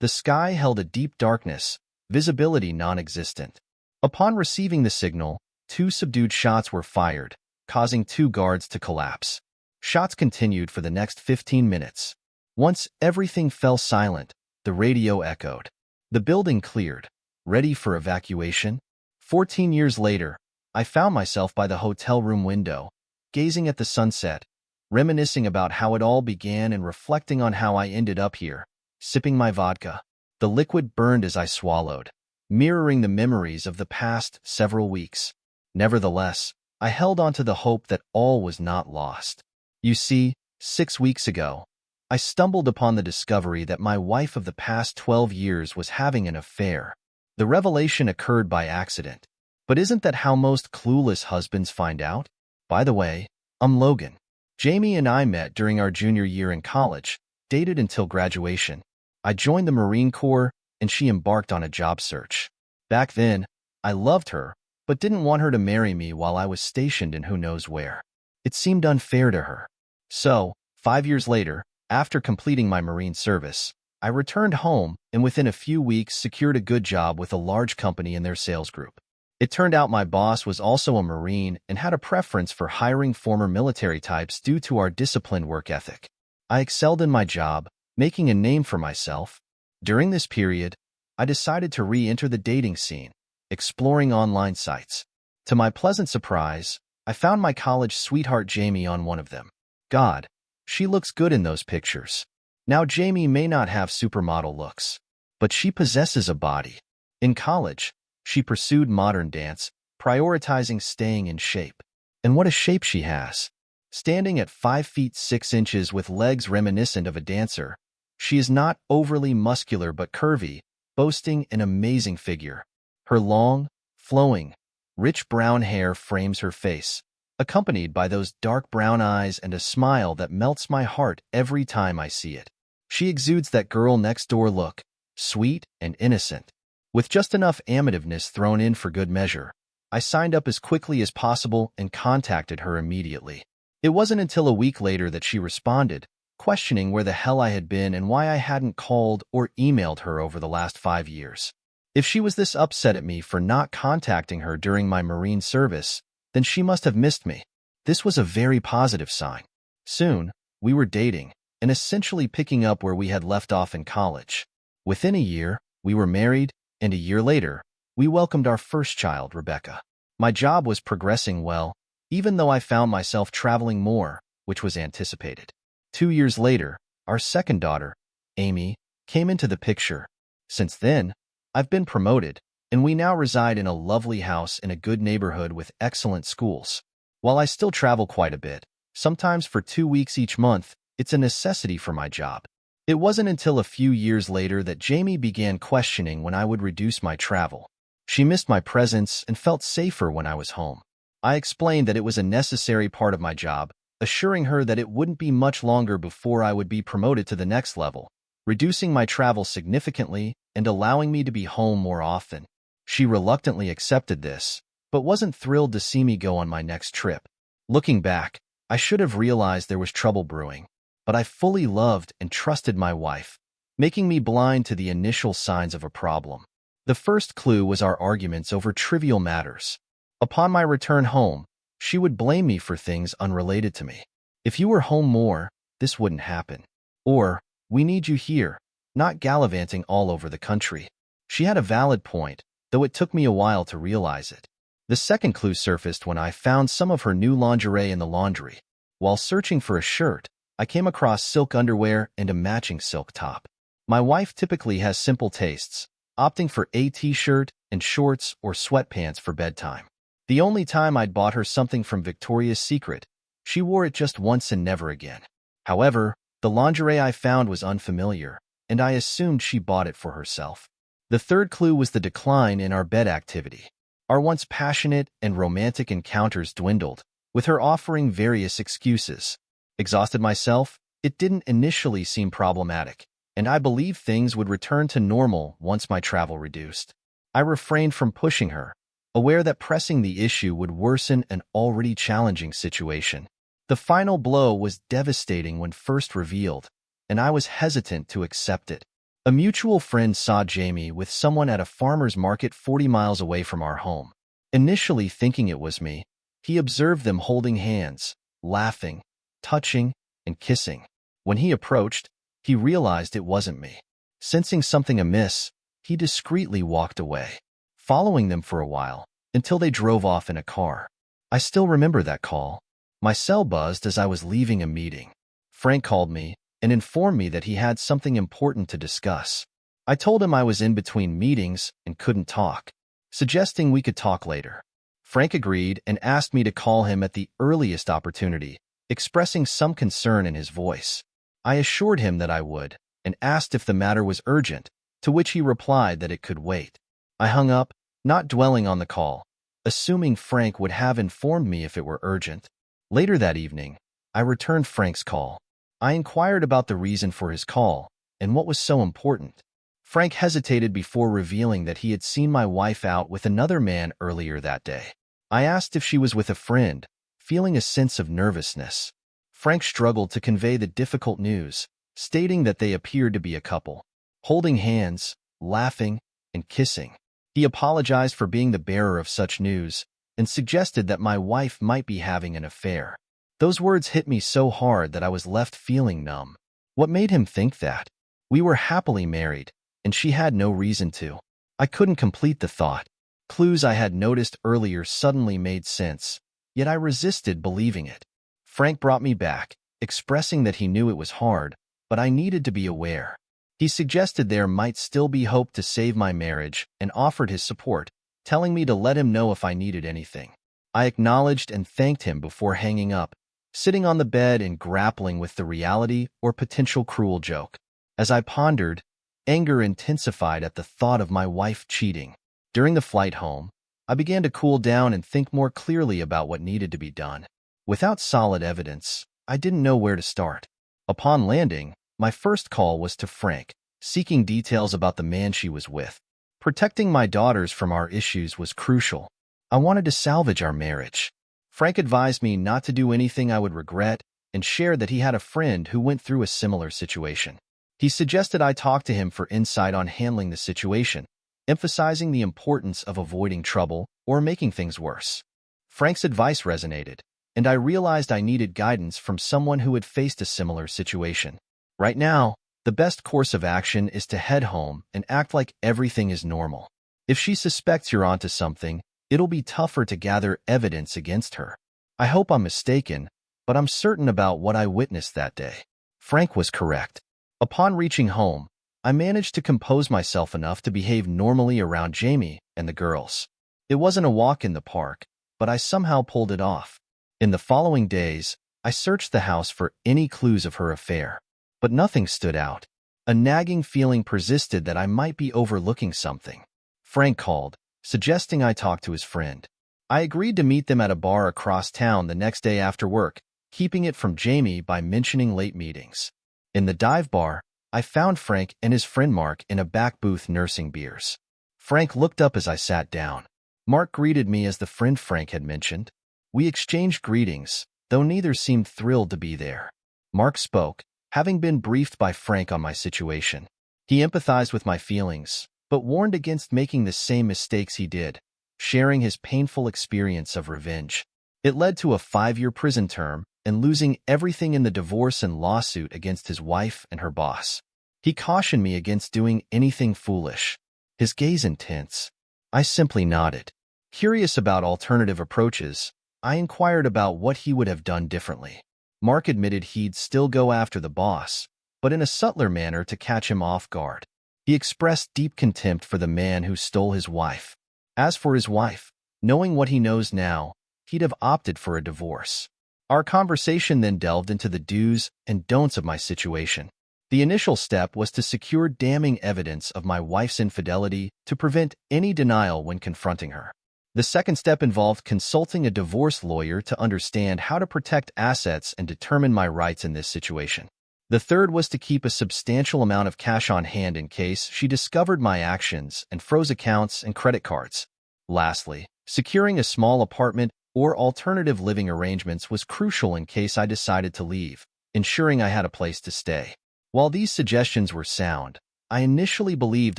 The sky held a deep darkness, visibility non-existent. Upon receiving the signal, 2 subdued shots were fired, causing 2 guards to collapse. Shots continued for the next 15 minutes. Once everything fell silent, the radio echoed. The building cleared, ready for evacuation. 14 years later, I found myself by the hotel room window, gazing at the sunset, reminiscing about how it all began and reflecting on how I ended up here, sipping my vodka. The liquid burned as I swallowed, mirroring the memories of the past several weeks. Nevertheless, I held on to the hope that all was not lost. You see, 6 weeks ago, I stumbled upon the discovery that my wife of the past 12 years was having an affair. The revelation occurred by accident. But isn't that how most clueless husbands find out? By the way, I'm Logan. Jamie and I met during our junior year in college, dated until graduation. I joined the Marine Corps, and she embarked on a job search. Back then, I loved her, but didn't want her to marry me while I was stationed in who knows where. It seemed unfair to her. So, 5 years later, after completing my Marine service, I returned home and within a few weeks secured a good job with a large company in their sales group. It turned out my boss was also a Marine and had a preference for hiring former military types due to our disciplined work ethic. I excelled in my job, making a name for myself. During this period, I decided to re-enter the dating scene, exploring online sites. To my pleasant surprise, I found my college sweetheart Jamie on one of them. God, she looks good in those pictures. Now Jamie may not have supermodel looks, but she possesses a body. In college, she pursued modern dance, prioritizing staying in shape. And what a shape she has. Standing at 5 feet 6 inches with legs reminiscent of a dancer, she is not overly muscular but curvy, boasting an amazing figure. Her long, flowing, rich brown hair frames her face, accompanied by those dark brown eyes and a smile that melts my heart every time I see it. She exudes that girl next door look, sweet and innocent. With just enough amativeness thrown in for good measure, I signed up as quickly as possible and contacted her immediately. It wasn't until a week later that she responded, questioning where the hell I had been and why I hadn't called or emailed her over the last 5 years. If she was this upset at me for not contacting her during my Marine service, then she must have missed me. This was a very positive sign. Soon, we were dating, and essentially picking up where we had left off in college. Within a year, we were married, and a year later, we welcomed our first child, Rebecca. My job was progressing well, even though I found myself traveling more, which was anticipated. 2 years later, our second daughter, Amy, came into the picture. Since then, I've been promoted, and we now reside in a lovely house in a good neighborhood with excellent schools. While I still travel quite a bit, sometimes for 2 weeks each month, it's a necessity for my job. It wasn't until a few years later that Jamie began questioning when I would reduce my travel. She missed my presence and felt safer when I was home. I explained that it was a necessary part of my job, assuring her that it wouldn't be much longer before I would be promoted to the next level, reducing my travel significantly and allowing me to be home more often. She reluctantly accepted this, but wasn't thrilled to see me go on my next trip. Looking back, I should have realized there was trouble brewing, but I fully loved and trusted my wife, making me blind to the initial signs of a problem. The first clue was our arguments over trivial matters. Upon my return home, she would blame me for things unrelated to me. If you were home more, this wouldn't happen. Or, we need you here, not gallivanting all over the country. She had a valid point, though it took me a while to realize it. The second clue surfaced when I found some of her new lingerie in the laundry. While searching for a shirt, I came across silk underwear and a matching silk top. My wife typically has simple tastes, opting for a t-shirt and shorts or sweatpants for bedtime. The only time I'd bought her something from Victoria's Secret, she wore it just once and never again. However, the lingerie I found was unfamiliar, and I assumed she bought it for herself. The third clue was the decline in our bed activity. Our once passionate and romantic encounters dwindled, with her offering various excuses. Exhausted myself, it didn't initially seem problematic, and I believed things would return to normal once my travel reduced. I refrained from pushing her, aware that pressing the issue would worsen an already challenging situation. The final blow was devastating when first revealed, and I was hesitant to accept it. A mutual friend saw Jamie with someone at a farmer's market 40 miles away from our home. Initially thinking it was me, he observed them holding hands, laughing, touching, and kissing. When he approached, he realized it wasn't me. Sensing something amiss, he discreetly walked away, following them for a while, until they drove off in a car. I still remember that call. My cell buzzed as I was leaving a meeting. Frank called me and informed me that he had something important to discuss. I told him I was in between meetings and couldn't talk, suggesting we could talk later. Frank agreed and asked me to call him at the earliest opportunity, expressing some concern in his voice. I assured him that I would and asked if the matter was urgent, to which he replied that it could wait. I hung up, not dwelling on the call, assuming Frank would have informed me if it were urgent. Later that evening, I returned Frank's call. I inquired about the reason for his call and what was so important. Frank hesitated before revealing that he had seen my wife out with another man earlier that day. I asked if she was with a friend, feeling a sense of nervousness. Frank struggled to convey the difficult news, stating that they appeared to be a couple, holding hands, laughing, and kissing. He apologized for being the bearer of such news and suggested that my wife might be having an affair. Those words hit me so hard that I was left feeling numb. What made him think that? We were happily married, and she had no reason to. I couldn't complete the thought. Clues I had noticed earlier suddenly made sense, yet I resisted believing it. Frank brought me back, expressing that he knew it was hard, but I needed to be aware. He suggested there might still be hope to save my marriage and offered his support, telling me to let him know if I needed anything. I acknowledged and thanked him before hanging up, sitting on the bed and grappling with the reality or potential cruel joke. As I pondered, anger intensified at the thought of my wife cheating. During the flight home, I began to cool down and think more clearly about what needed to be done. Without solid evidence, I didn't know where to start. Upon landing, my first call was to Frank, seeking details about the man she was with. Protecting my daughters from our issues was crucial. I wanted to salvage our marriage. Frank advised me not to do anything I would regret and shared that he had a friend who went through a similar situation. He suggested I talk to him for insight on handling the situation, emphasizing the importance of avoiding trouble or making things worse. Frank's advice resonated, and I realized I needed guidance from someone who had faced a similar situation. Right now, the best course of action is to head home and act like everything is normal. If she suspects you're onto something, it'll be tougher to gather evidence against her. I hope I'm mistaken, but I'm certain about what I witnessed that day. Frank was correct. Upon reaching home, I managed to compose myself enough to behave normally around Jamie and the girls. It wasn't a walk in the park, but I somehow pulled it off. In the following days, I searched the house for any clues of her affair, but nothing stood out. A nagging feeling persisted that I might be overlooking something. Frank called, suggesting I talk to his friend. I agreed to meet them at a bar across town the next day after work, keeping it from Jamie by mentioning late meetings. In the dive bar, I found Frank and his friend Mark in a back booth nursing beers. Frank looked up as I sat down. Mark greeted me as the friend Frank had mentioned. We exchanged greetings, though neither seemed thrilled to be there. Mark spoke, having been briefed by Frank on my situation. He empathized with my feelings, but warned against making the same mistakes he did, sharing his painful experience of revenge. It led to a 5-year prison term and losing everything in the divorce and lawsuit against his wife and her boss. He cautioned me against doing anything foolish. His gaze intense. I simply nodded. Curious about alternative approaches, I inquired about what he would have done differently. Mark admitted he'd still go after the boss, but in a subtler manner to catch him off guard. He expressed deep contempt for the man who stole his wife. As for his wife, knowing what he knows now, he'd have opted for a divorce. Our conversation then delved into the do's and don'ts of my situation. The initial step was to secure damning evidence of my wife's infidelity to prevent any denial when confronting her. The second step involved consulting a divorce lawyer to understand how to protect assets and determine my rights in this situation. The third was to keep a substantial amount of cash on hand in case she discovered my actions and froze accounts and credit cards. Lastly, securing a small apartment or alternative living arrangements was crucial in case I decided to leave, ensuring I had a place to stay. While these suggestions were sound, I initially believed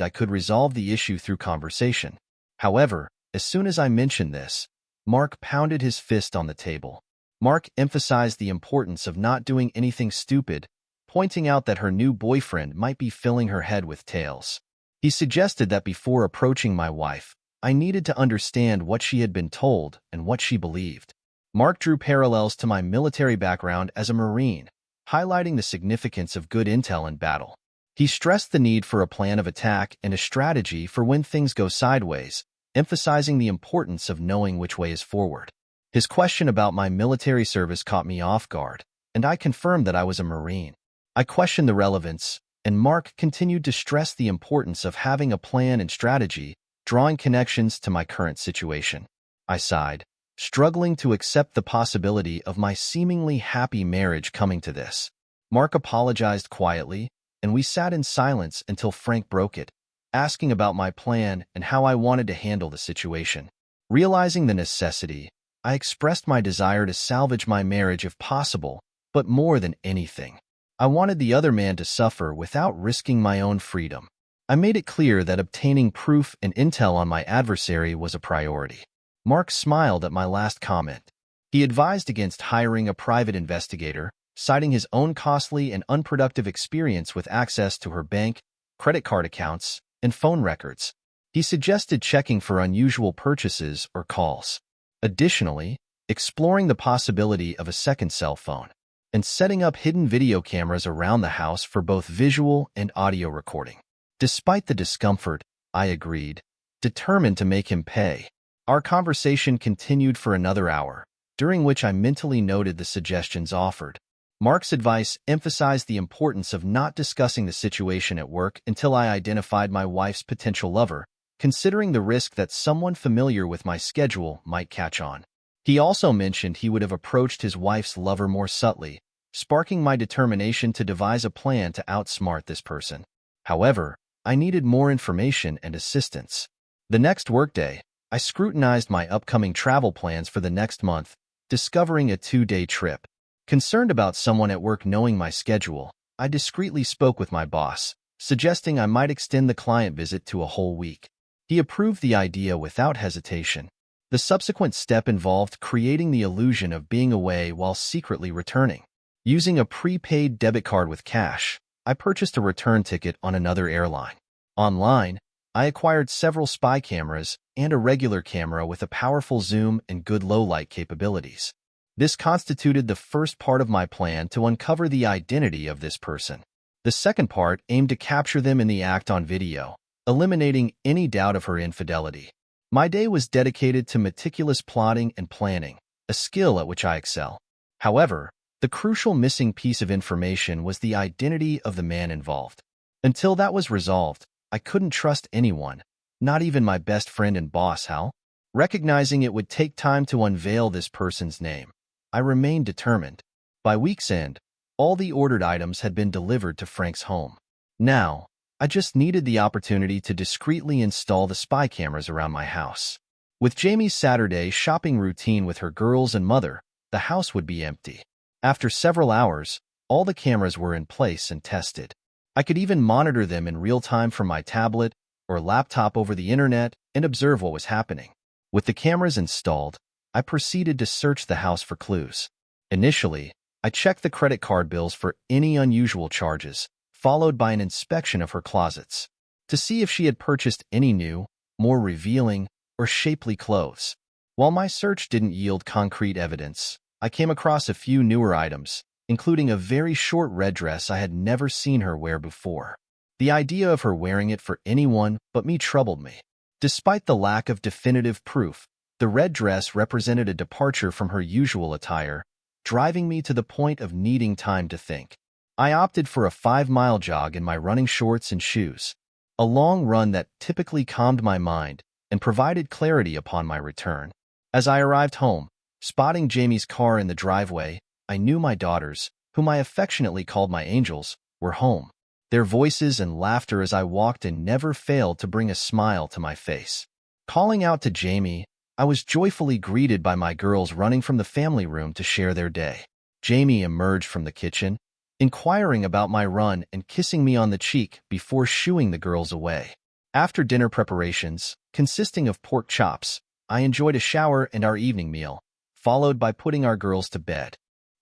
I could resolve the issue through conversation. However, as soon as I mentioned this, Mark pounded his fist on the table. Mark emphasized the importance of not doing anything stupid, pointing out that her new boyfriend might be filling her head with tales. He suggested that before approaching my wife, I needed to understand what she had been told and what she believed. Mark drew parallels to my military background as a Marine, highlighting the significance of good intel in battle. He stressed the need for a plan of attack and a strategy for when things go sideways, emphasizing the importance of knowing which way is forward. His question about my military service caught me off guard, and I confirmed that I was a Marine. I questioned the relevance, and Mark continued to stress the importance of having a plan and strategy, drawing connections to my current situation. I sighed, struggling to accept the possibility of my seemingly happy marriage coming to this. Mark apologized quietly, and we sat in silence until Frank broke it, asking about my plan and how I wanted to handle the situation. Realizing the necessity, I expressed my desire to salvage my marriage if possible, but more than anything, I wanted the other man to suffer without risking my own freedom. I made it clear that obtaining proof and intel on my adversary was a priority. Mark smiled at my last comment. He advised against hiring a private investigator, citing his own costly and unproductive experience with access to her bank, credit card accounts, and phone records. He suggested checking for unusual purchases or calls. Additionally, exploring the possibility of a second cell phone and setting up hidden video cameras around the house for both visual and audio recording. Despite the discomfort, I agreed, determined to make him pay. Our conversation continued for another hour, during which I mentally noted the suggestions offered. Mark's advice emphasized the importance of not discussing the situation at work until I identified my wife's potential lover, considering the risk that someone familiar with my schedule might catch on. He also mentioned he would have approached his wife's lover more subtly, sparking my determination to devise a plan to outsmart this person. However, I needed more information and assistance. The next workday, I scrutinized my upcoming travel plans for the next month, discovering a 2-day trip. Concerned about someone at work knowing my schedule, I discreetly spoke with my boss, suggesting I might extend the client visit to a whole week. He approved the idea without hesitation. The subsequent step involved creating the illusion of being away while secretly returning. Using a prepaid debit card with cash, I purchased a return ticket on another airline. Online, I acquired several spy cameras and a regular camera with a powerful zoom and good low-light capabilities. This constituted the first part of my plan to uncover the identity of this person. The second part aimed to capture them in the act on video, eliminating any doubt of her infidelity. My day was dedicated to meticulous plotting and planning, a skill at which I excel. However, the crucial missing piece of information was the identity of the man involved. Until that was resolved, I couldn't trust anyone, not even my best friend and boss, Hal. Recognizing it would take time to unveil this person's name, I remained determined. By week's end, all the ordered items had been delivered to Frank's home. Now, I just needed the opportunity to discreetly install the spy cameras around my house. With Jamie's Saturday shopping routine with her girls and mother, the house would be empty. After several hours, all the cameras were in place and tested. I could even monitor them in real time from my tablet or laptop over the internet and observe what was happening. With the cameras installed, I proceeded to search the house for clues. Initially, I checked the credit card bills for any unusual charges, followed by an inspection of her closets, to see if she had purchased any new, more revealing, or shapely clothes. While my search didn't yield concrete evidence, I came across a few newer items, including a very short red dress I had never seen her wear before. The idea of her wearing it for anyone but me troubled me. Despite the lack of definitive proof, the red dress represented a departure from her usual attire, driving me to the point of needing time to think. I opted for a 5-mile jog in my running shorts and shoes, a long run that typically calmed my mind and provided clarity upon my return. As I arrived home, spotting Jamie's car in the driveway, I knew my daughters, whom I affectionately called my angels, were home. Their voices and laughter as I walked in never failed to bring a smile to my face. Calling out to Jamie, I was joyfully greeted by my girls running from the family room to share their day. Jamie emerged from the kitchen, inquiring about my run and kissing me on the cheek before shooing the girls away. After dinner preparations, consisting of pork chops, I enjoyed a shower and our evening meal, followed by putting our girls to bed.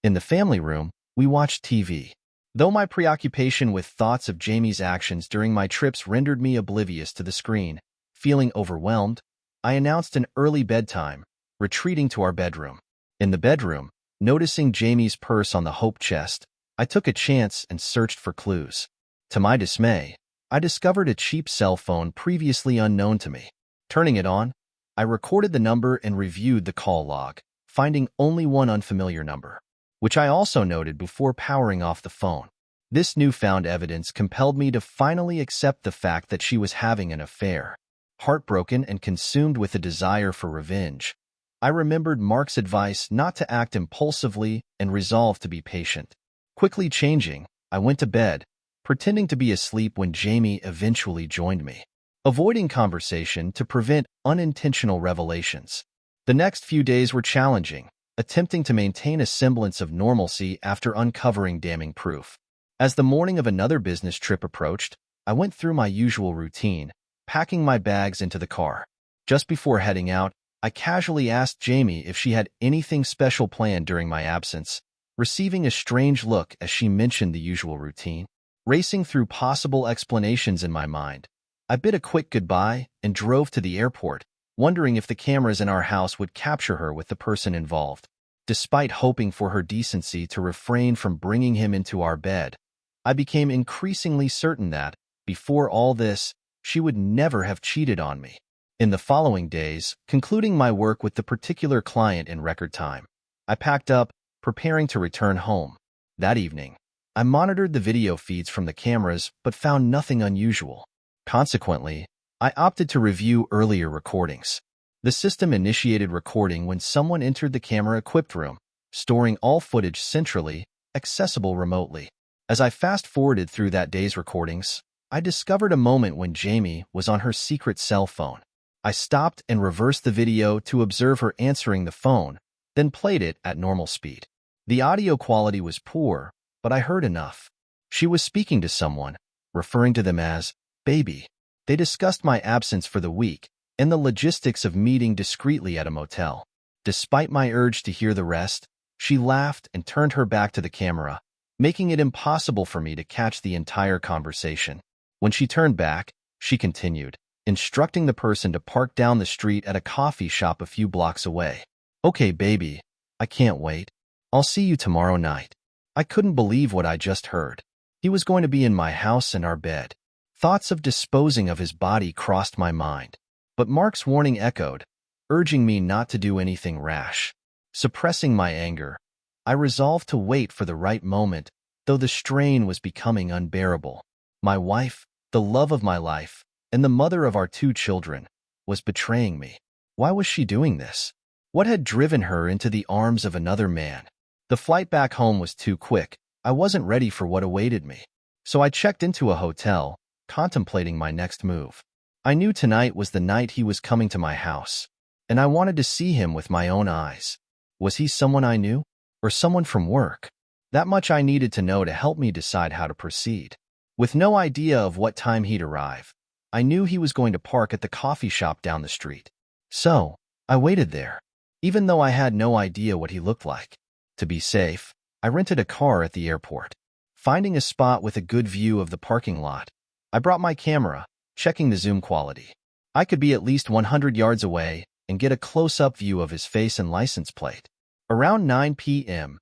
In the family room, we watched TV. Though my preoccupation with thoughts of Jamie's actions during my trips rendered me oblivious to the screen, feeling overwhelmed, I announced an early bedtime, retreating to our bedroom. In the bedroom, noticing Jamie's purse on the hope chest, I took a chance and searched for clues. To my dismay, I discovered a cheap cell phone previously unknown to me. Turning it on, I recorded the number and reviewed the call log, finding only one unfamiliar number, which I also noted before powering off the phone. This newfound evidence compelled me to finally accept the fact that she was having an affair. Heartbroken and consumed with a desire for revenge, I remembered Mark's advice not to act impulsively and resolved to be patient. Quickly changing, I went to bed, pretending to be asleep when Jamie eventually joined me, avoiding conversation to prevent unintentional revelations. The next few days were challenging, attempting to maintain a semblance of normalcy after uncovering damning proof. As the morning of another business trip approached, I went through my usual routine, packing my bags into the car. Just before heading out, I casually asked Jamie if she had anything special planned during my absence, receiving a strange look as she mentioned the usual routine. Racing through possible explanations in my mind, I bid a quick goodbye and drove to the airport, wondering if the cameras in our house would capture her with the person involved. Despite hoping for her decency to refrain from bringing him into our bed, I became increasingly certain that, before all this, she would never have cheated on me. In the following days, concluding my work with the particular client in record time, I packed up, preparing to return home. That evening, I monitored the video feeds from the cameras but found nothing unusual. Consequently, I opted to review earlier recordings. The system initiated recording when someone entered the camera-equipped room, storing all footage centrally, accessible remotely. As I fast-forwarded through that day's recordings, I discovered a moment when Jamie was on her secret cell phone. I stopped and reversed the video to observe her answering the phone, then played it at normal speed. The audio quality was poor, but I heard enough. She was speaking to someone, referring to them as baby. They discussed my absence for the week and the logistics of meeting discreetly at a motel. Despite my urge to hear the rest, she laughed and turned her back to the camera, making it impossible for me to catch the entire conversation. When she turned back, she continued, instructing the person to park down the street at a coffee shop a few blocks away. Okay, baby, I can't wait. I'll see you tomorrow night. I couldn't believe what I just heard. He was going to be in my house and our bed. Thoughts of disposing of his body crossed my mind. But Mark's warning echoed, urging me not to do anything rash. Suppressing my anger, I resolved to wait for the right moment, though the strain was becoming unbearable. My wife, the love of my life, and the mother of our 2 children, was betraying me. Why was she doing this? What had driven her into the arms of another man? The flight back home was too quick. I wasn't ready for what awaited me. So I checked into a hotel, contemplating my next move. I knew tonight was the night he was coming to my house, and I wanted to see him with my own eyes. Was he someone I knew, or someone from work? That much I needed to know to help me decide how to proceed. With no idea of what time he'd arrive, I knew he was going to park at the coffee shop down the street. So, I waited there, even though I had no idea what he looked like. To be safe, I rented a car at the airport. Finding a spot with a good view of the parking lot, I brought my camera, checking the zoom quality. I could be at least 100 yards away and get a close-up view of his face and license plate. Around 9 p.m.,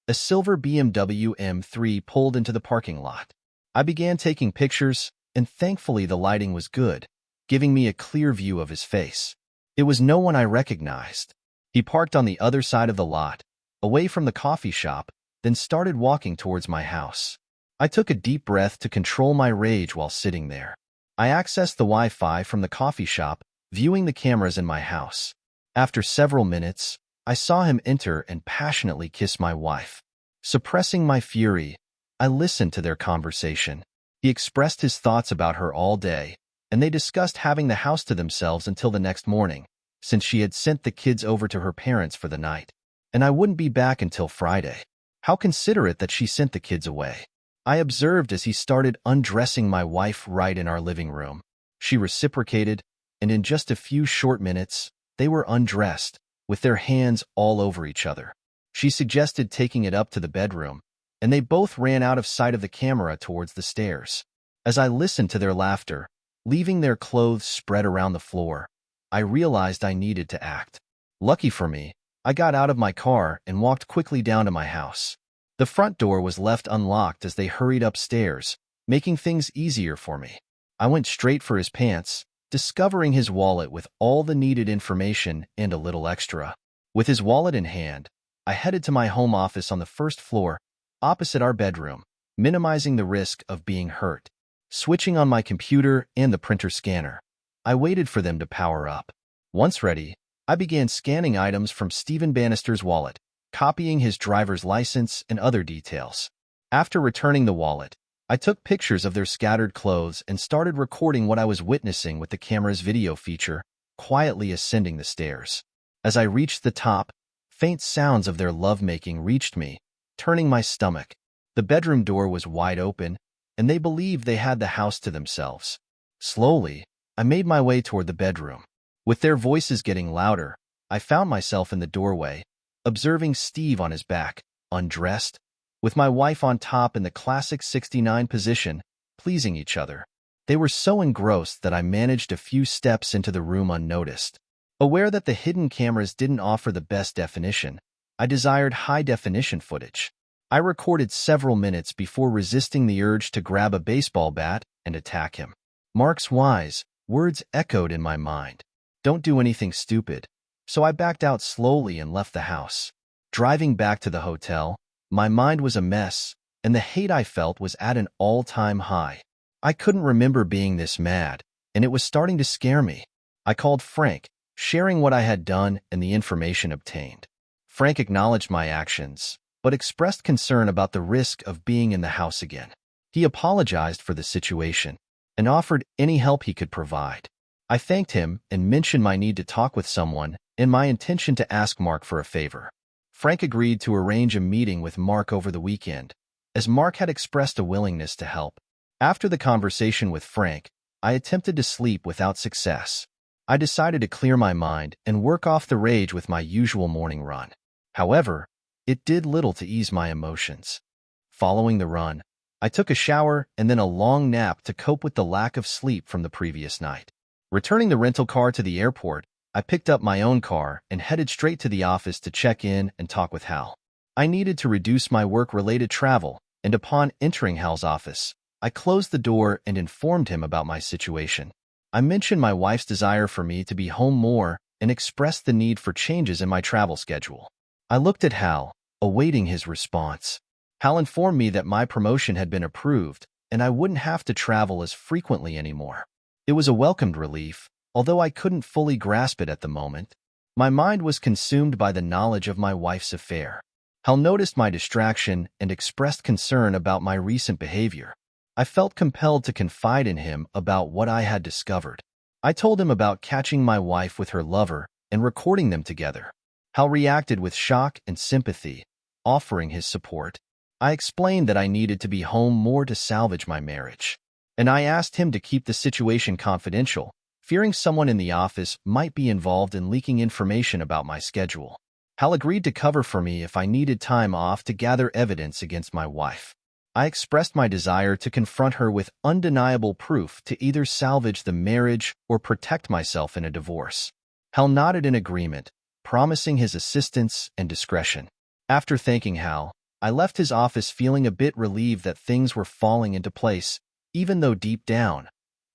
a silver BMW M3 pulled into the parking lot. I began taking pictures, and thankfully the lighting was good, giving me a clear view of his face. It was no one I recognized. He parked on the other side of the lot, away from the coffee shop, then started walking towards my house. I took a deep breath to control my rage while sitting there. I accessed the Wi-Fi from the coffee shop, viewing the cameras in my house. After several minutes, I saw him enter and passionately kiss my wife. Suppressing my fury, I listened to their conversation. He expressed his thoughts about her all day, and they discussed having the house to themselves until the next morning, since she had sent the kids over to her parents for the night, and I wouldn't be back until Friday. How considerate that she sent the kids away. I observed as he started undressing my wife right in our living room. She reciprocated, and in just a few short minutes, they were undressed, with their hands all over each other. She suggested taking it up to the bedroom, and they both ran out of sight of the camera towards the stairs. As I listened to their laughter, leaving their clothes spread around the floor, I realized I needed to act. Lucky for me, I got out of my car and walked quickly down to my house. The front door was left unlocked as they hurried upstairs, making things easier for me. I went straight for his pants, discovering his wallet with all the needed information and a little extra. With his wallet in hand, I headed to my home office on the first floor, opposite our bedroom, minimizing the risk of being hurt. Switching on my computer and the printer scanner, I waited for them to power up. Once ready, I began scanning items from Stephen Bannister's wallet, copying his driver's license and other details. After returning the wallet, I took pictures of their scattered clothes and started recording what I was witnessing with the camera's video feature, quietly ascending the stairs. As I reached the top, faint sounds of their lovemaking reached me, turning my stomach. The bedroom door was wide open, and they believed they had the house to themselves. Slowly, I made my way toward the bedroom. With their voices getting louder, I found myself in the doorway, observing Steve on his back, undressed, with my wife on top in the classic 69 position, pleasing each other. They were so engrossed that I managed a few steps into the room unnoticed. Aware that the hidden cameras didn't offer the best definition, I desired high-definition footage. I recorded several minutes before resisting the urge to grab a baseball bat and attack him. Mark's wise words echoed in my mind. Don't do anything stupid. So I backed out slowly and left the house. Driving back to the hotel, my mind was a mess, and the hate I felt was at an all-time high. I couldn't remember being this mad, and it was starting to scare me. I called Frank, sharing what I had done and the information obtained. Frank acknowledged my actions, but expressed concern about the risk of being in the house again. He apologized for the situation and offered any help he could provide. I thanked him and mentioned my need to talk with someone and my intention to ask Mark for a favor. Frank agreed to arrange a meeting with Mark over the weekend, as Mark had expressed a willingness to help. After the conversation with Frank, I attempted to sleep without success. I decided to clear my mind and work off the rage with my usual morning run. However, it did little to ease my emotions. Following the run, I took a shower and then a long nap to cope with the lack of sleep from the previous night. Returning the rental car to the airport, I picked up my own car and headed straight to the office to check in and talk with Hal. I needed to reduce my work-related travel, and upon entering Hal's office, I closed the door and informed him about my situation. I mentioned my wife's desire for me to be home more and expressed the need for changes in my travel schedule. I looked at Hal, awaiting his response. Hal informed me that my promotion had been approved and I wouldn't have to travel as frequently anymore. It was a welcomed relief, although I couldn't fully grasp it at the moment. My mind was consumed by the knowledge of my wife's affair. Hal noticed my distraction and expressed concern about my recent behavior. I felt compelled to confide in him about what I had discovered. I told him about catching my wife with her lover and recording them together. Hal reacted with shock and sympathy, offering his support. I explained that I needed to be home more to salvage my marriage, and I asked him to keep the situation confidential, fearing someone in the office might be involved in leaking information about my schedule. Hal agreed to cover for me if I needed time off to gather evidence against my wife. I expressed my desire to confront her with undeniable proof to either salvage the marriage or protect myself in a divorce. Hal nodded in agreement, promising his assistance and discretion. After thanking Hal, I left his office feeling a bit relieved that things were falling into place, even though deep down,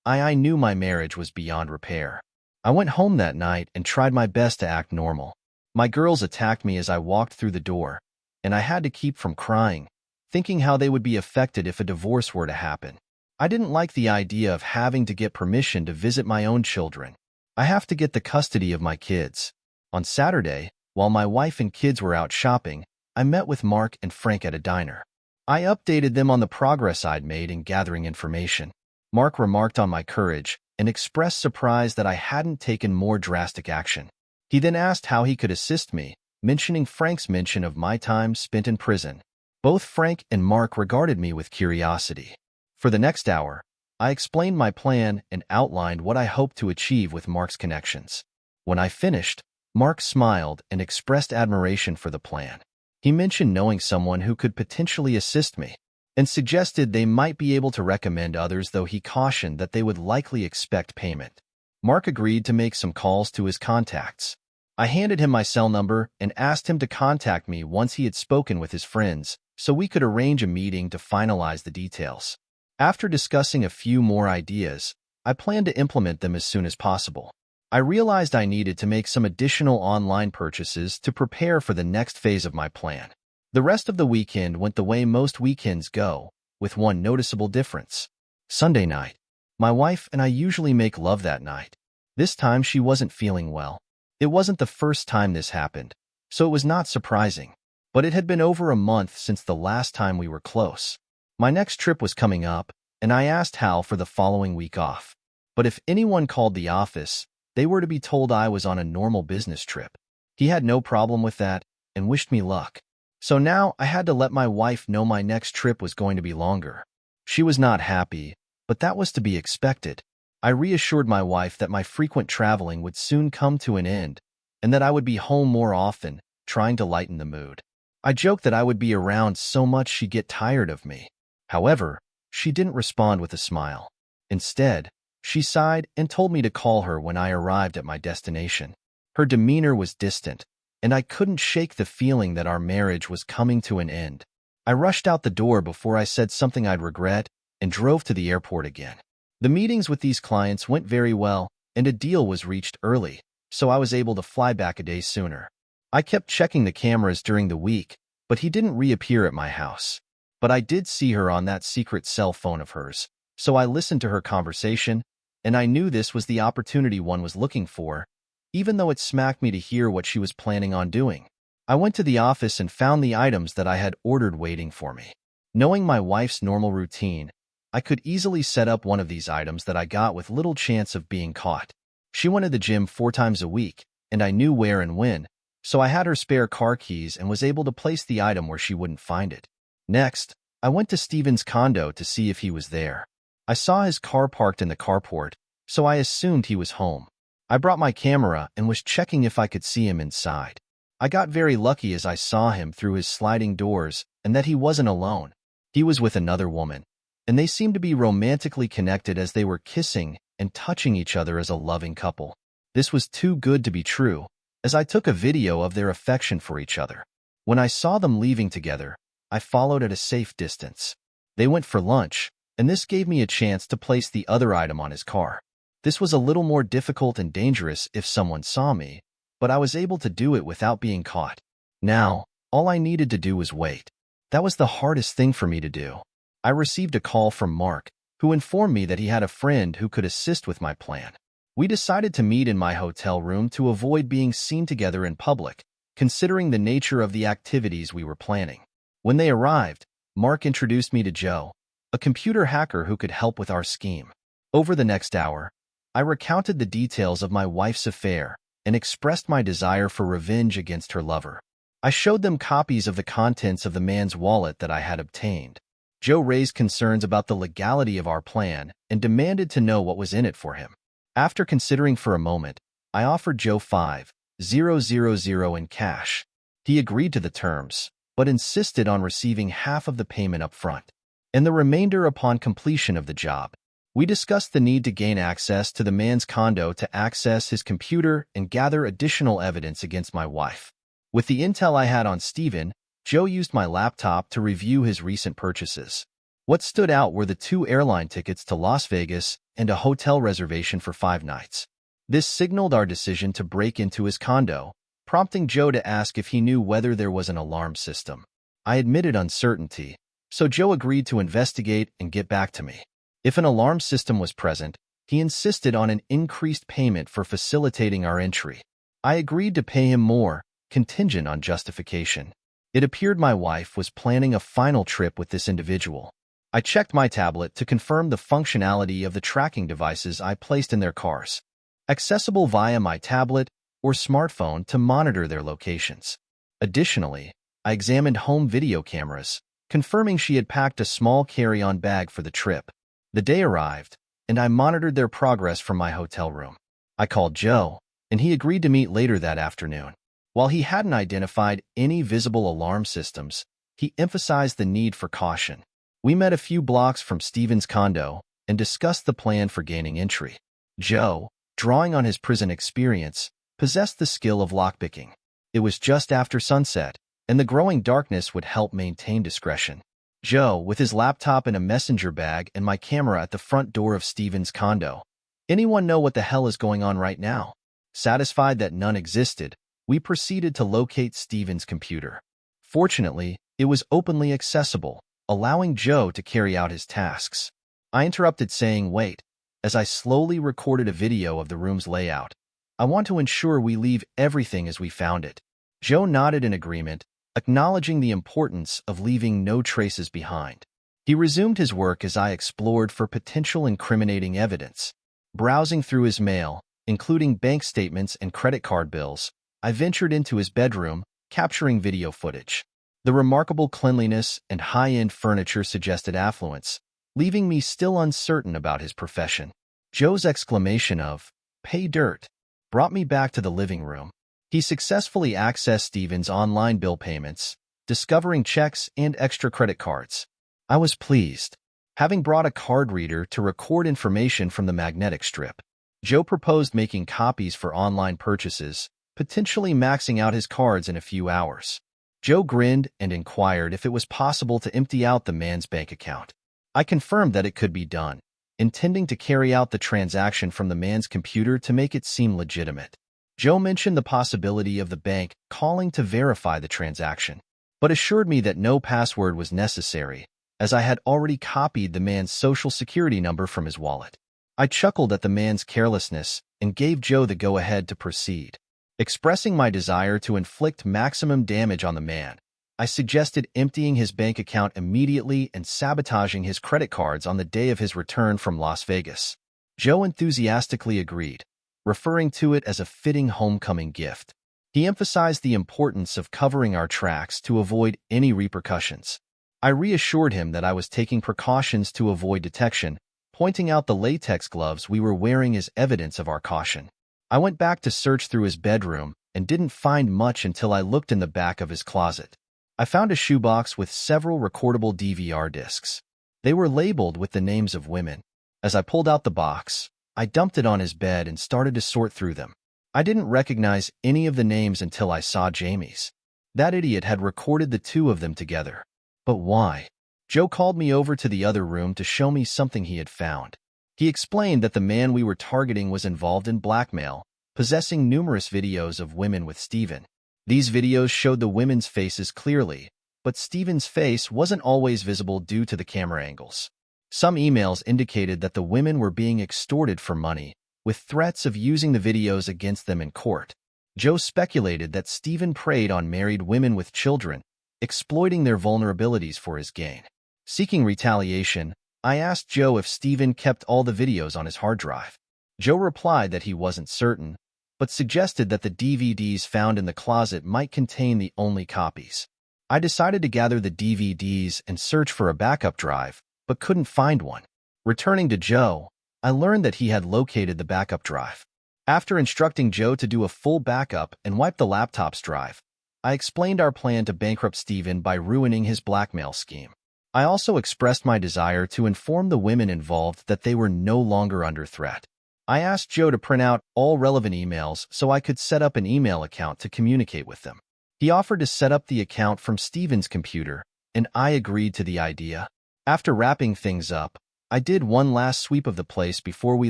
I knew my marriage was beyond repair. I went home that night and tried my best to act normal. My girls attacked me as I walked through the door, and I had to keep from crying, thinking how they would be affected if a divorce were to happen. I didn't like the idea of having to get permission to visit my own children. I have to get the custody of my kids. On Saturday, while my wife and kids were out shopping, I met with Mark and Frank at a diner. I updated them on the progress I'd made in gathering information. Mark remarked on my courage and expressed surprise that I hadn't taken more drastic action. He then asked how he could assist me, mentioning Frank's mention of my time spent in prison. Both Frank and Mark regarded me with curiosity. For the next hour, I explained my plan and outlined what I hoped to achieve with Mark's connections. When I finished, Mark smiled and expressed admiration for the plan. He mentioned knowing someone who could potentially assist me, and suggested they might be able to recommend others, though he cautioned that they would likely expect payment. Mark agreed to make some calls to his contacts. I handed him my cell number and asked him to contact me once he had spoken with his friends, so we could arrange a meeting to finalize the details. After discussing a few more ideas, I planned to implement them as soon as possible. I realized I needed to make some additional online purchases to prepare for the next phase of my plan. The rest of the weekend went the way most weekends go, with one noticeable difference. Sunday night. My wife and I usually make love that night. This time she wasn't feeling well. It wasn't the first time this happened, so it was not surprising. But it had been over a month since the last time we were close. My next trip was coming up, and I asked Hal for the following week off. But if anyone called the office, they were to be told I was on a normal business trip. He had no problem with that and wished me luck. So now I had to let my wife know my next trip was going to be longer. She was not happy, but that was to be expected. I reassured my wife that my frequent traveling would soon come to an end and that I would be home more often, trying to lighten the mood. I joked that I would be around so much she'd get tired of me. However, she didn't respond with a smile. Instead, she sighed and told me to call her when I arrived at my destination. Her demeanor was distant, and I couldn't shake the feeling that our marriage was coming to an end. I rushed out the door before I said something I'd regret and drove to the airport again. The meetings with these clients went very well, and a deal was reached early, so I was able to fly back a day sooner. I kept checking the cameras during the week, but he didn't reappear at my house. But I did see her on that secret cell phone of hers, so I listened to her conversation, and I knew this was the opportunity one was looking for, even though it smacked me to hear what she was planning on doing. I went to the office and found the items that I had ordered waiting for me. Knowing my wife's normal routine, I could easily set up one of these items that I got with little chance of being caught. She went to the gym 4 times a week, and I knew where and when, so I had her spare car keys and was able to place the item where she wouldn't find it. Next, I went to Steven's condo to see if he was there. I saw his car parked in the carport, so I assumed he was home. I brought my camera and was checking if I could see him inside. I got very lucky as I saw him through his sliding doors and that he wasn't alone. He was with another woman, and they seemed to be romantically connected as they were kissing and touching each other as a loving couple. This was too good to be true, as I took a video of their affection for each other. When I saw them leaving together, I followed at a safe distance. They went for lunch, and this gave me a chance to place the other item on his car. This was a little more difficult and dangerous if someone saw me, but I was able to do it without being caught. Now, all I needed to do was wait. That was the hardest thing for me to do. I received a call from Mark, who informed me that he had a friend who could assist with my plan. We decided to meet in my hotel room to avoid being seen together in public, considering the nature of the activities we were planning. When they arrived, Mark introduced me to Joe, a computer hacker who could help with our scheme. Over the next hour, I recounted the details of my wife's affair and expressed my desire for revenge against her lover. I showed them copies of the contents of the man's wallet that I had obtained. Joe raised concerns about the legality of our plan and demanded to know what was in it for him. After considering for a moment, I offered Joe $5,000 in cash. He agreed to the terms, but insisted on receiving half of the payment up front, and the remainder upon completion of the job. We discussed the need to gain access to the man's condo to access his computer and gather additional evidence against my wife. With the intel I had on Steven, Joe used my laptop to review his recent purchases. What stood out were the 2 airline tickets to Las Vegas and a hotel reservation for 5 nights. This signaled our decision to break into his condo, prompting Joe to ask if he knew whether there was an alarm system. I admitted uncertainty, so Joe agreed to investigate and get back to me. If an alarm system was present, he insisted on an increased payment for facilitating our entry. I agreed to pay him more, contingent on justification. It appeared my wife was planning a final trip with this individual. I checked my tablet to confirm the functionality of the tracking devices I placed in their cars, accessible via my tablet or smartphone to monitor their locations. Additionally, I examined home video cameras, confirming she had packed a small carry-on bag for the trip. The day arrived, and I monitored their progress from my hotel room. I called Joe, and he agreed to meet later that afternoon. While he hadn't identified any visible alarm systems, he emphasized the need for caution. We met a few blocks from Steven's condo and discussed the plan for gaining entry. Joe, drawing on his prison experience, possessed the skill of lockpicking. It was just after sunset, and the growing darkness would help maintain discretion. Joe, with his laptop in a messenger bag and my camera at the front door of Steven's condo. Anyone know what the hell is going on right now? Satisfied that none existed, we proceeded to locate Steven's computer. Fortunately, it was openly accessible, allowing Joe to carry out his tasks. I interrupted saying, "Wait," as I slowly recorded a video of the room's layout. "I want to ensure we leave everything as we found it." Joe nodded in agreement, acknowledging the importance of leaving no traces behind. He resumed his work as I explored for potential incriminating evidence. Browsing through his mail, including bank statements and credit card bills, I ventured into his bedroom, capturing video footage. The remarkable cleanliness and high-end furniture suggested affluence, leaving me still uncertain about his profession. Joe's exclamation of, "Pay dirt," brought me back to the living room. He successfully accessed Steven's online bill payments, discovering checks and extra credit cards. I was pleased, having brought a card reader to record information from the magnetic strip. Joe proposed making copies for online purchases, potentially maxing out his cards in a few hours. Joe grinned and inquired if it was possible to empty out the man's bank account. I confirmed that it could be done, intending to carry out the transaction from the man's computer to make it seem legitimate. Joe mentioned the possibility of the bank calling to verify the transaction, but assured me that no password was necessary, as I had already copied the man's social security number from his wallet. I chuckled at the man's carelessness and gave Joe the go-ahead to proceed. Expressing my desire to inflict maximum damage on the man, I suggested emptying his bank account immediately and sabotaging his credit cards on the day of his return from Las Vegas. Joe enthusiastically agreed, referring to it as a fitting homecoming gift. He emphasized the importance of covering our tracks to avoid any repercussions. I reassured him that I was taking precautions to avoid detection, pointing out the latex gloves we were wearing as evidence of our caution. I went back to search through his bedroom and didn't find much until I looked in the back of his closet. I found a shoebox with several recordable DVR discs. They were labeled with the names of women. As I pulled out the box, I dumped it on his bed and started to sort through them. I didn't recognize any of the names until I saw Jamie's. That idiot had recorded the two of them together. But why? Joe called me over to the other room to show me something he had found. He explained that the man we were targeting was involved in blackmail, possessing numerous videos of women with Steven. These videos showed the women's faces clearly, but Steven's face wasn't always visible due to the camera angles. Some emails indicated that the women were being extorted for money, with threats of using the videos against them in court. Joe speculated that Steven preyed on married women with children, exploiting their vulnerabilities for his gain. Seeking retaliation, I asked Joe if Steven kept all the videos on his hard drive. Joe replied that he wasn't certain, but suggested that the DVDs found in the closet might contain the only copies. I decided to gather the DVDs and search for a backup drive, but couldn't find one. Returning to Joe, I learned that he had located the backup drive. After instructing Joe to do a full backup and wipe the laptop's drive, I explained our plan to bankrupt Steven by ruining his blackmail scheme. I also expressed my desire to inform the women involved that they were no longer under threat. I asked Joe to print out all relevant emails so I could set up an email account to communicate with them. He offered to set up the account from Steven's computer, and I agreed to the idea. After wrapping things up, I did one last sweep of the place before we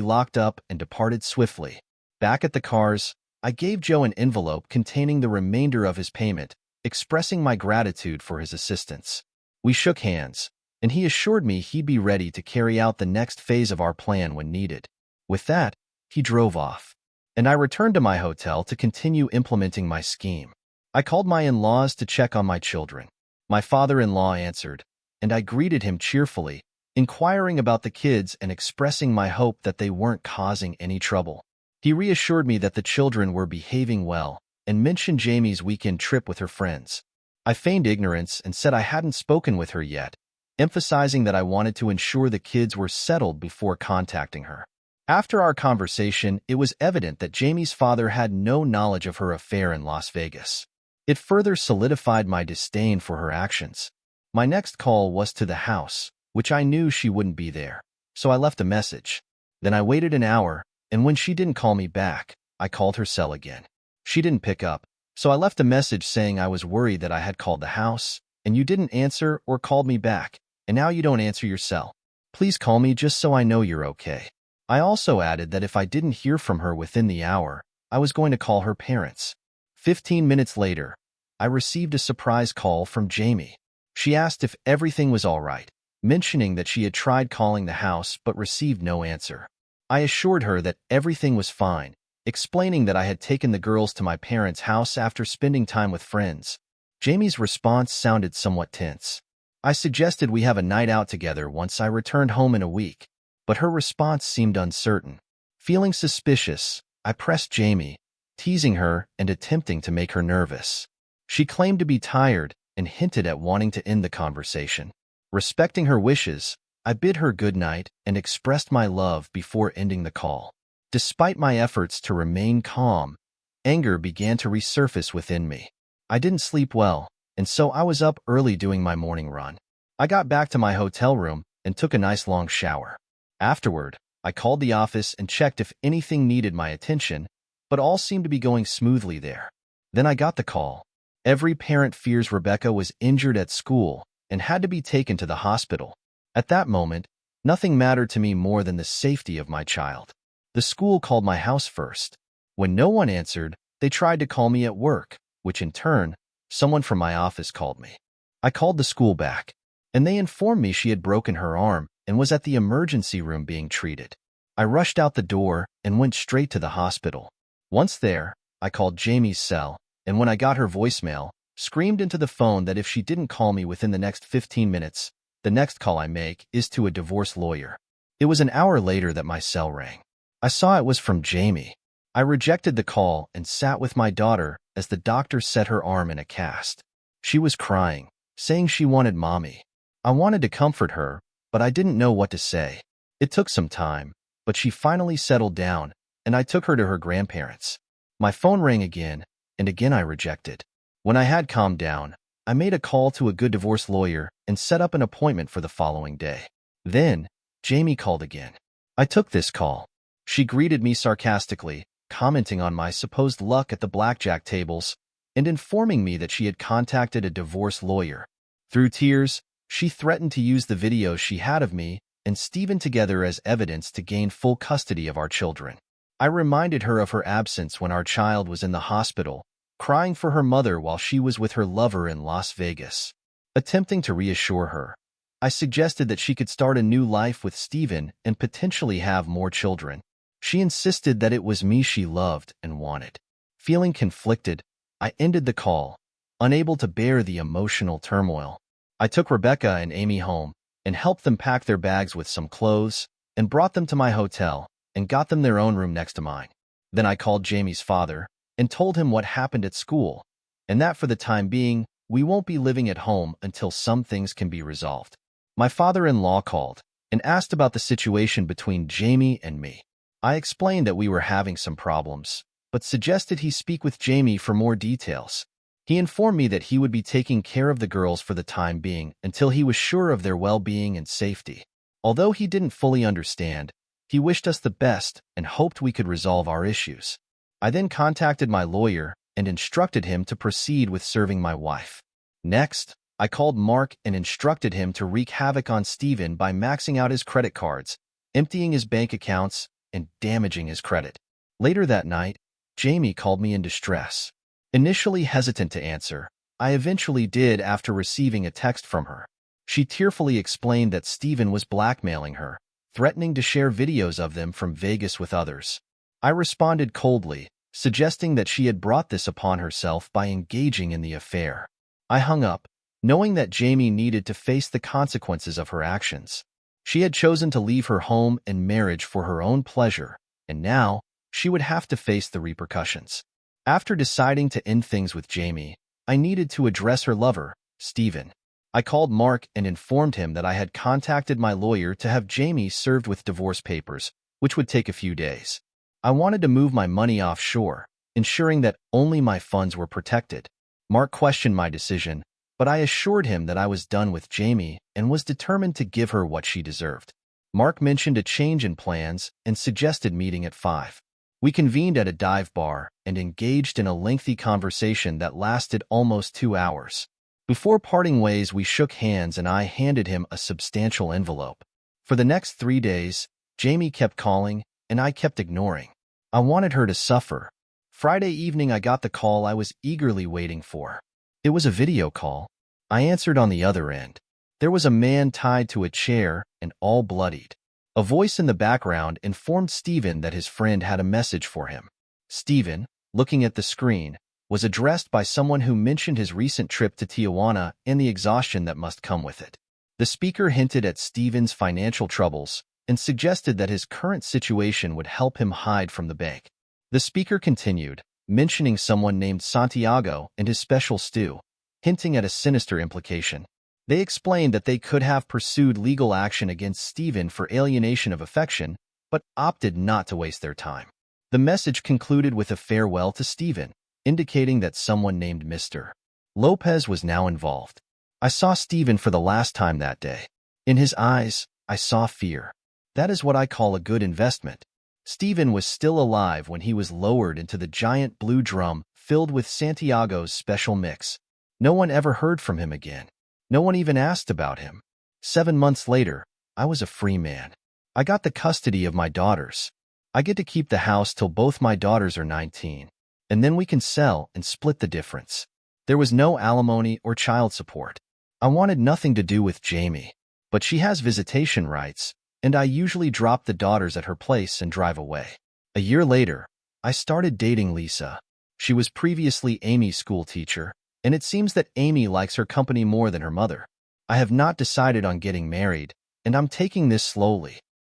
locked up and departed swiftly. Back at the cars, I gave Joe an envelope containing the remainder of his payment, expressing my gratitude for his assistance. We shook hands, and he assured me he'd be ready to carry out the next phase of our plan when needed. With that, he drove off, and I returned to my hotel to continue implementing my scheme. I called my in-laws to check on my children. My father-in-law answered, and I greeted him cheerfully, inquiring about the kids and expressing my hope that they weren't causing any trouble. He reassured me that the children were behaving well and mentioned Jamie's weekend trip with her friends. I feigned ignorance and said I hadn't spoken with her yet, emphasizing that I wanted to ensure the kids were settled before contacting her. After our conversation, it was evident that Jamie's father had no knowledge of her affair in Las Vegas. It further solidified my disdain for her actions. My next call was to the house, which I knew she wouldn't be there, so I left a message. Then I waited an hour, and when she didn't call me back, I called her cell again. She didn't pick up, so I left a message saying I was worried that I had called the house, and you didn't answer or called me back, and now you don't answer your cell. Please call me just so I know you're okay. I also added that if I didn't hear from her within the hour, I was going to call her parents. 15 minutes later, I received a surprise call from Jamie. She asked if everything was all right, mentioning that she had tried calling the house but received no answer. I assured her that everything was fine, explaining that I had taken the girls to my parents' house after spending time with friends. Jamie's response sounded somewhat tense. I suggested we have a night out together once I returned home in a week, but her response seemed uncertain. Feeling suspicious, I pressed Jamie, teasing her and attempting to make her nervous. She claimed to be tired and hinted at wanting to end the conversation. Respecting her wishes, I bid her good night and expressed my love before ending the call. Despite my efforts to remain calm, anger began to resurface within me. I didn't sleep well, and so I was up early doing my morning run. I got back to my hotel room and took a nice long shower. Afterward, I called the office and checked if anything needed my attention, but all seemed to be going smoothly there. Then I got the call. Every parent fears Rebecca was injured at school and had to be taken to the hospital. At that moment, nothing mattered to me more than the safety of my child. The school called my house first. When no one answered, they tried to call me at work, which in turn, someone from my office called me. I called the school back, and they informed me she had broken her arm and was at the emergency room being treated. I rushed out the door and went straight to the hospital. Once there, I called Jamie's cell, and when I got her voicemail, screamed into the phone that if she didn't call me within the next 15 minutes, the next call I make is to a divorce lawyer. It was an hour later that my cell rang. I saw it was from Jamie. I rejected the call and sat with my daughter as the doctor set her arm in a cast. She was crying, saying she wanted mommy. I wanted to comfort her, but I didn't know what to say. It took some time, but she finally settled down, and I took her to her grandparents. My phone rang again, and again I rejected. When I had calmed down, I made a call to a good divorce lawyer and set up an appointment for the following day. Then, Jamie called again. I took this call. She greeted me sarcastically, commenting on my supposed luck at the blackjack tables, and informing me that she had contacted a divorce lawyer. Through tears, she threatened to use the videos she had of me and Stephen together as evidence to gain full custody of our children. I reminded her of her absence when our child was in the hospital, crying for her mother while she was with her lover in Las Vegas. Attempting to reassure her, I suggested that she could start a new life with Stephen and potentially have more children. She insisted that it was me she loved and wanted. Feeling conflicted, I ended the call, unable to bear the emotional turmoil. I took Rebecca and Amy home and helped them pack their bags with some clothes and brought them to my hotel and got them their own room next to mine. Then I called Jamie's father and told him what happened at school, and that for the time being, we won't be living at home until some things can be resolved. My father-in-law called and asked about the situation between Jamie and me. I explained that we were having some problems, but suggested he speak with Jamie for more details. He informed me that he would be taking care of the girls for the time being until he was sure of their well-being and safety. Although he didn't fully understand, he wished us the best and hoped we could resolve our issues. I then contacted my lawyer and instructed him to proceed with serving my wife. Next, I called Mark and instructed him to wreak havoc on Stephen by maxing out his credit cards, emptying his bank accounts, and damaging his credit. Later that night, Jamie called me in distress. Initially hesitant to answer, I eventually did after receiving a text from her. She tearfully explained that Stephen was blackmailing her, threatening to share videos of them from Vegas with others. I responded coldly, suggesting that she had brought this upon herself by engaging in the affair. I hung up, knowing that Jamie needed to face the consequences of her actions. She had chosen to leave her home and marriage for her own pleasure, and now she would have to face the repercussions. After deciding to end things with Jamie, I needed to address her lover, Steven. I called Mark and informed him that I had contacted my lawyer to have Jamie served with divorce papers, which would take a few days. I wanted to move my money offshore, ensuring that only my funds were protected. Mark questioned my decision, but I assured him that I was done with Jamie and was determined to give her what she deserved. Mark mentioned a change in plans and suggested meeting at 5. We convened at a dive bar and engaged in a lengthy conversation that lasted almost 2 hours. Before parting ways, we shook hands and I handed him a substantial envelope. For the next 3 days, Jamie kept calling and I kept ignoring. I wanted her to suffer. Friday evening, I got the call I was eagerly waiting for. It was a video call. I answered on the other end. There was a man tied to a chair and all bloodied. A voice in the background informed Steven that his friend had a message for him. Steven, looking at the screen, was addressed by someone who mentioned his recent trip to Tijuana and the exhaustion that must come with it. The speaker hinted at Steven's financial troubles and suggested that his current situation would help him hide from the bank. The speaker continued, mentioning someone named Santiago and his special stew, hinting at a sinister implication. They explained that they could have pursued legal action against Steven for alienation of affection, but opted not to waste their time. The message concluded with a farewell to Steven, indicating that someone named Mr. Lopez was now involved. I saw Steven for the last time that day. In his eyes, I saw fear. That is what I call a good investment. Steven was still alive when he was lowered into the giant blue drum filled with Santiago's special mix. No one ever heard from him again. No one even asked about him. 7 months later, I was a free man. I got the custody of my daughters. I get to keep the house till both my daughters are 19, and then we can sell and split the difference. There was no alimony or child support. I wanted nothing to do with Jamie, but she has visitation rights, and I usually drop the daughters at her place and drive away. A year later, I started dating Lisa. She was previously Amy's school teacher, and it seems that Amy likes her company more than her mother. I have not decided on getting married, and I'm taking this slowly.